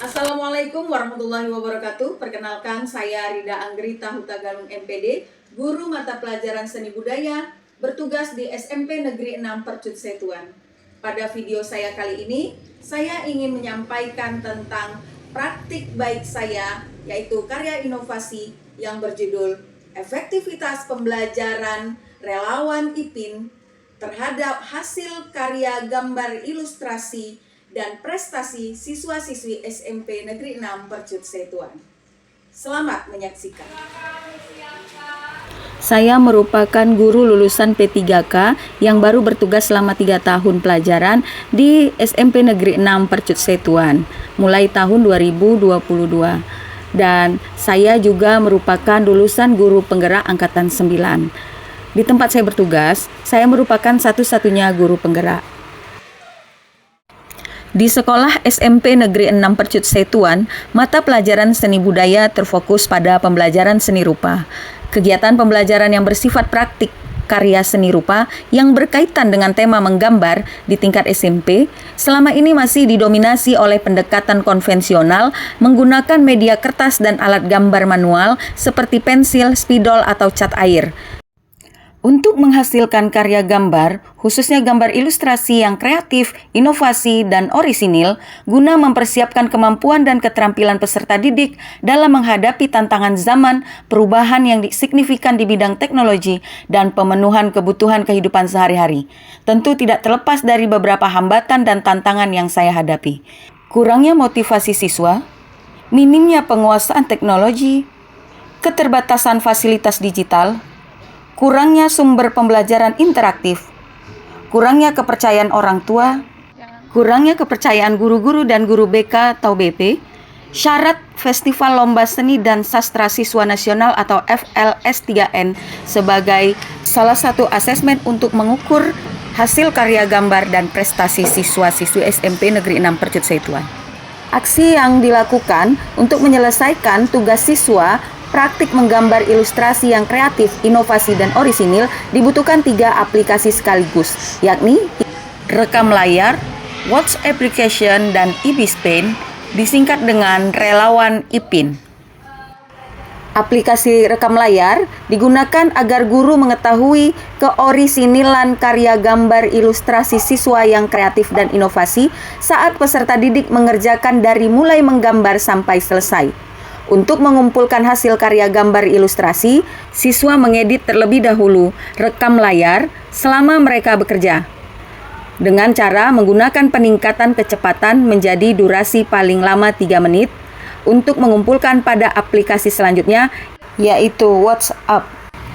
Assalamualaikum warahmatullahi wabarakatuh. Perkenalkan, saya Rida Anggrita Hutagalung MPD, guru mata pelajaran seni budaya, bertugas di SMP Negeri 6 Percut Setuan. Pada video saya kali ini, saya ingin menyampaikan tentang praktik baik saya, yaitu karya inovasi yang berjudul Efektivitas Pembelajaran Relawan IPIN terhadap hasil karya gambar ilustrasi dan prestasi siswa-siswi SMP Negeri 6 Percut Setuan. Selamat menyaksikan. Saya merupakan guru lulusan P3K yang baru bertugas selama 3 tahun pelajaran di SMP Negeri 6 Percut Setuan mulai tahun 2022. Dan saya juga merupakan lulusan guru penggerak angkatan 9. Di tempat saya bertugas, saya merupakan satu-satunya guru penggerak. Di sekolah SMP Negeri 6 Percut Setuan, mata pelajaran seni budaya terfokus pada pembelajaran seni rupa. Kegiatan pembelajaran yang bersifat praktik karya seni rupa yang berkaitan dengan tema menggambar di tingkat SMP selama ini masih didominasi oleh pendekatan konvensional menggunakan media kertas dan alat gambar manual seperti pensil, spidol, atau cat air. Untuk menghasilkan karya gambar, khususnya gambar ilustrasi yang kreatif, inovasi, dan orisinil, guna mempersiapkan kemampuan dan keterampilan peserta didik dalam menghadapi tantangan zaman, perubahan yang signifikan di bidang teknologi, dan pemenuhan kebutuhan kehidupan sehari-hari. Tentu tidak terlepas dari beberapa hambatan dan tantangan yang saya hadapi. Kurangnya motivasi siswa, minimnya penguasaan teknologi, keterbatasan fasilitas digital, kurangnya sumber pembelajaran interaktif, kurangnya kepercayaan orang tua, kurangnya kepercayaan guru-guru dan guru BK atau BP, syarat Festival Lomba Seni dan Sastra Siswa Nasional atau FLS3N sebagai salah satu asesmen untuk mengukur hasil karya gambar dan prestasi siswa-siswi SMP Negeri 6 Percut Setuan. Aksi yang dilakukan untuk menyelesaikan tugas siswa praktik menggambar ilustrasi yang kreatif, inovasi, dan orisinil dibutuhkan 3 aplikasi sekaligus, yakni rekam layar, Watch Application, dan IBISPaint, disingkat dengan relawan IPIN. Aplikasi rekam layar digunakan agar guru mengetahui keorisinilan karya gambar ilustrasi siswa yang kreatif dan inovasi saat peserta didik mengerjakan dari mulai menggambar sampai selesai. Untuk mengumpulkan hasil karya gambar ilustrasi, siswa mengedit terlebih dahulu rekam layar selama mereka bekerja dengan cara menggunakan peningkatan kecepatan menjadi durasi paling lama 3 menit untuk mengumpulkan pada aplikasi selanjutnya, yaitu WhatsApp.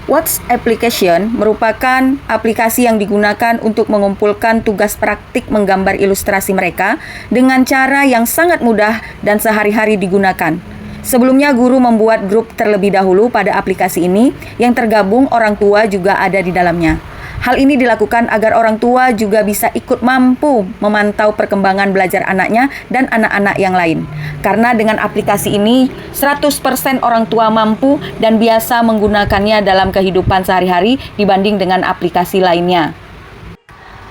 Watch Application merupakan aplikasi yang digunakan untuk mengumpulkan tugas praktik menggambar ilustrasi mereka dengan cara yang sangat mudah dan sehari-hari digunakan. Sebelumnya, guru membuat grup terlebih dahulu pada aplikasi ini yang tergabung orang tua juga ada di dalamnya. Hal ini dilakukan agar orang tua juga bisa ikut mampu memantau perkembangan belajar anaknya dan anak-anak yang lain. Karena dengan aplikasi ini, 100% orang tua mampu dan biasa menggunakannya dalam kehidupan sehari-hari dibanding dengan aplikasi lainnya.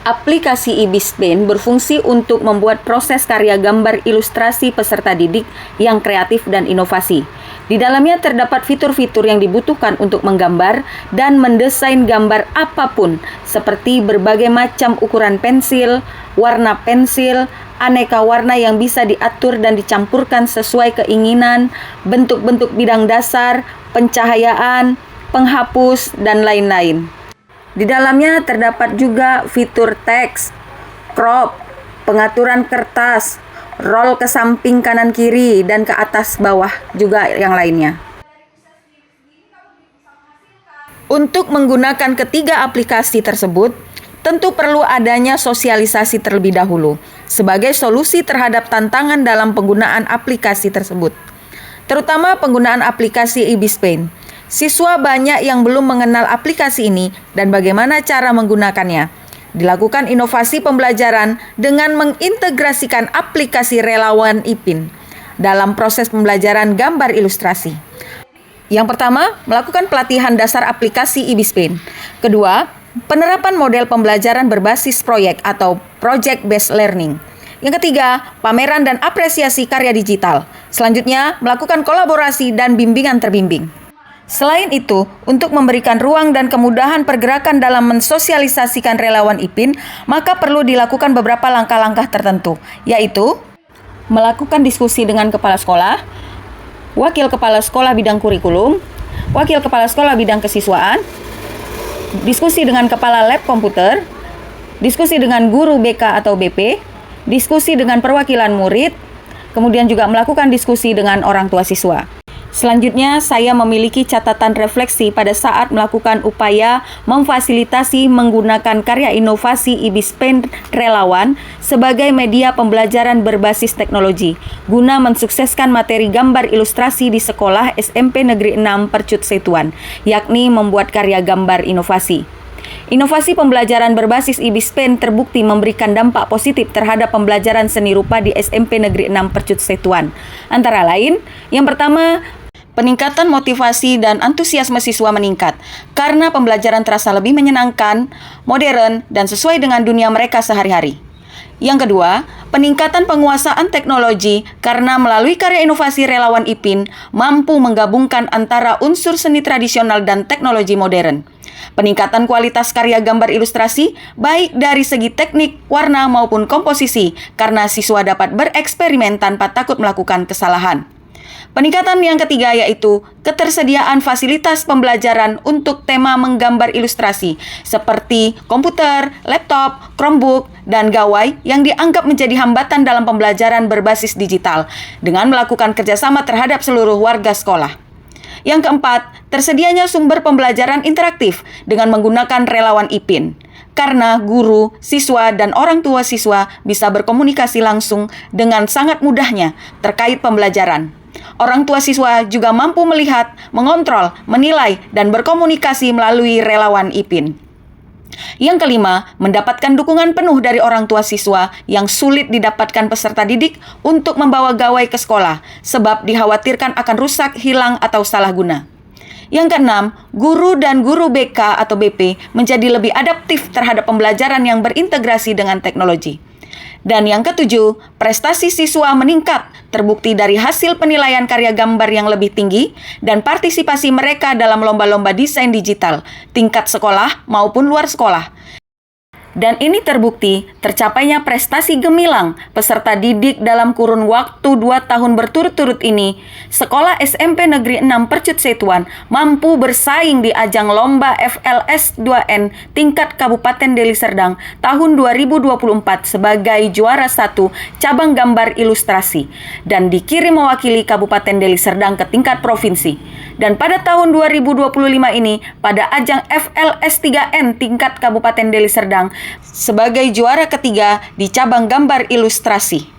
Aplikasi IBISPaint berfungsi untuk membuat proses karya gambar ilustrasi peserta didik yang kreatif dan inovasi. Di dalamnya terdapat fitur-fitur yang dibutuhkan untuk menggambar dan mendesain gambar apapun, seperti berbagai macam ukuran pensil, warna pensil, aneka warna yang bisa diatur dan dicampurkan sesuai keinginan, bentuk-bentuk bidang dasar, pencahayaan, penghapus, dan lain-lain. Di dalamnya terdapat juga fitur teks, crop, pengaturan kertas, roll ke samping kanan kiri dan ke atas bawah juga yang lainnya. Untuk menggunakan ketiga aplikasi tersebut, tentu perlu adanya sosialisasi terlebih dahulu sebagai solusi terhadap tantangan dalam penggunaan aplikasi tersebut, terutama penggunaan aplikasi IBISPaint. Siswa banyak yang belum mengenal aplikasi ini dan bagaimana cara menggunakannya. Dilakukan inovasi pembelajaran dengan mengintegrasikan aplikasi relawan IPIN dalam proses pembelajaran gambar ilustrasi. Yang pertama, melakukan pelatihan dasar aplikasi IBISPaint. Kedua, penerapan model pembelajaran berbasis proyek atau project based learning. Yang ketiga, pameran dan apresiasi karya digital. Selanjutnya, melakukan kolaborasi dan bimbingan terbimbing. Selain itu, untuk memberikan ruang dan kemudahan pergerakan dalam mensosialisasikan relawan IPIN, maka perlu dilakukan beberapa langkah-langkah tertentu, yaitu melakukan diskusi dengan kepala sekolah, wakil kepala sekolah bidang kurikulum, wakil kepala sekolah bidang kesiswaan, diskusi dengan kepala lab komputer, diskusi dengan guru BK atau BP, diskusi dengan perwakilan murid, kemudian juga melakukan diskusi dengan orang tua siswa. Selanjutnya, saya memiliki catatan refleksi pada saat melakukan upaya memfasilitasi menggunakan karya inovasi IBISPEN relawan sebagai media pembelajaran berbasis teknologi, guna mensukseskan materi gambar ilustrasi di sekolah SMP Negeri 6 Percut Setuan, yakni membuat karya gambar inovasi. Inovasi pembelajaran berbasis IBISPEN terbukti memberikan dampak positif terhadap pembelajaran seni rupa di SMP Negeri 6 Percut Setuan. Antara lain, yang pertama, peningkatan motivasi dan antusiasme siswa meningkat karena pembelajaran terasa lebih menyenangkan, modern, dan sesuai dengan dunia mereka sehari-hari. Yang kedua, peningkatan penguasaan teknologi karena melalui karya inovasi relawan IPIN mampu menggabungkan antara unsur seni tradisional dan teknologi modern. Peningkatan kualitas karya gambar ilustrasi baik dari segi teknik, warna maupun komposisi karena siswa dapat bereksperimen tanpa takut melakukan kesalahan. Peningkatan yang ketiga yaitu ketersediaan fasilitas pembelajaran untuk tema menggambar ilustrasi seperti komputer, laptop, Chromebook, dan gawai yang dianggap menjadi hambatan dalam pembelajaran berbasis digital dengan melakukan kerjasama terhadap seluruh warga sekolah. Yang keempat, tersedianya sumber pembelajaran interaktif dengan menggunakan relawan IPIN. Karena guru, siswa, dan orang tua siswa bisa berkomunikasi langsung dengan sangat mudahnya terkait pembelajaran. Orang tua siswa juga mampu melihat, mengontrol, menilai, dan berkomunikasi melalui relawan IPIN. Yang kelima, mendapatkan dukungan penuh dari orang tua siswa yang sulit didapatkan peserta didik untuk membawa gawai ke sekolah, sebab dikhawatirkan akan rusak, hilang, atau salah guna. Yang keenam, guru dan guru BK atau BP menjadi lebih adaptif terhadap pembelajaran yang berintegrasi dengan teknologi. Dan yang ketujuh, prestasi siswa meningkat terbukti dari hasil penilaian karya gambar yang lebih tinggi dan partisipasi mereka dalam lomba-lomba desain digital, tingkat sekolah maupun luar sekolah. Dan ini terbukti tercapainya prestasi gemilang peserta didik dalam kurun waktu 2 tahun berturut-turut ini. Sekolah SMP Negeri 6 Percut Setuan mampu bersaing di ajang lomba FLS 2N tingkat Kabupaten Deli Serdang tahun 2024 sebagai juara 1 cabang gambar ilustrasi dan dikirim mewakili Kabupaten Deli Serdang ke tingkat provinsi. Dan pada tahun 2025 ini pada ajang FLS 3N tingkat Kabupaten Deli Serdang sebagai juara ketiga di cabang gambar ilustrasi.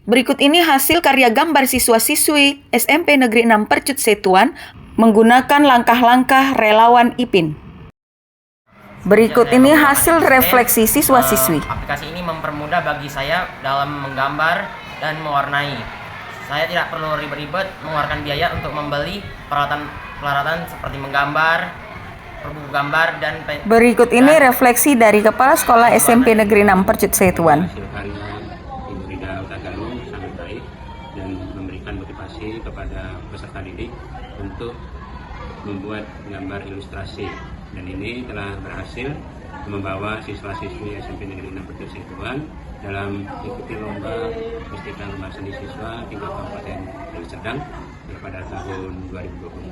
Berikut ini hasil karya gambar siswa-siswi SMP Negeri 6 Percut Setuan menggunakan langkah-langkah relawan IPIN. Berikut ini hasil refleksi siswa-siswi. Aplikasi ini mempermudah bagi saya dalam menggambar dan mewarnai. Saya tidak perlu ribet-ribet mengeluarkan biaya untuk membeli peralatan seperti menggambar, buku gambar, dan berikut ini refleksi dari Kepala Sekolah SMP Negeri 6 Percut Setuan. Hasil karya Ibu Rida Hutagalung sangat baik dan memberikan motivasi kepada peserta didik untuk membuat gambar ilustrasi, dan ini telah berhasil membawa siswa-siswi SMP Negeri 6 Percut Setuan dalam ikuti lomba Festival Lomba Seni Siswa tingkat Kabupaten Deli Serdang pada tahun 2024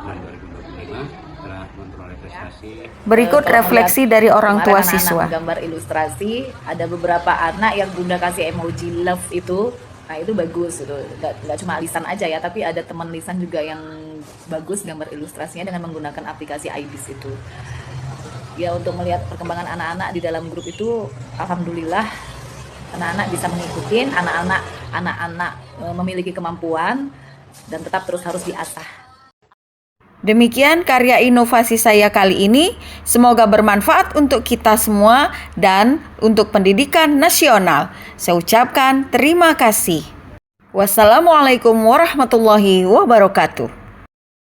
dan 2025 telah memperoleh prestasi. Berikut refleksi dari orang tua siswa. Gambar ilustrasi, ada beberapa anak yang Bunda kasih emoji love itu, nah itu bagus gitu. Nggak cuma lisan aja ya, tapi ada teman lisan juga yang bagus gambar ilustrasinya dengan menggunakan aplikasi IBIS itu. Ya, untuk melihat perkembangan anak-anak di dalam grup itu, alhamdulillah anak-anak bisa mengikuti, anak-anak memiliki kemampuan dan tetap terus harus diasah. Demikian karya inovasi saya kali ini. Semoga bermanfaat untuk kita semua dan untuk pendidikan nasional. Saya ucapkan terima kasih. Wassalamualaikum warahmatullahi wabarakatuh.